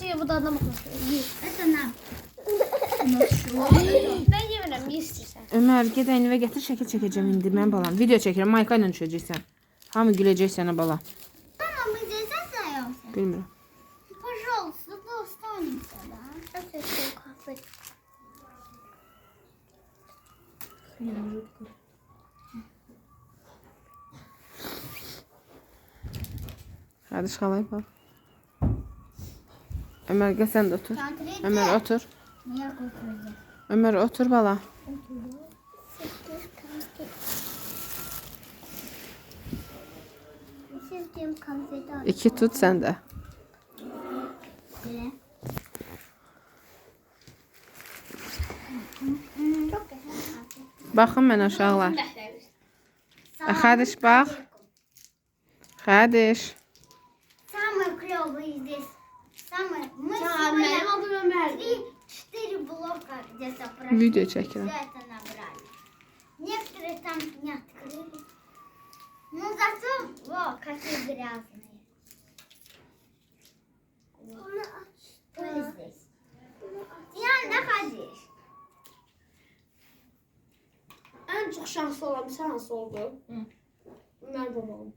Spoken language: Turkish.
suya bu da anlamak istiyorum. Это нам. Ben yemirəm, ye istəyirsən. Ömer ged eve getir şəkil çəkəcəm indi mən balam. Video çəkirəm. Mayka ilə düşəcəksən. Hamı güləcək sənə bala. Мама, мы здесь остаемся? Bilmirəm. Пожалуйста, да останемся, да? Сейчас я свою кафе. Hadi şalay bak. Ömer gel sen de otur. Смотрите, Ömer otur. я купила. Ömer otur bala. Sevdiğim konfeti al. 2 tut sen de. Çok güzel konfet. Bakın mən uşaqlar. Xadiş bax. Xadiş. Самый клевый здесь. Самый. Мы Tamam, benim adım Ömer'dir. 4 блока где-то прошли. Video Все çəkirəm. это набрали. Некоторые там не открыли. Ну зато, во, какие грязные. Были здесь. Я находись. En çok şanslı olan bir tanesi oldu. Ömer babam.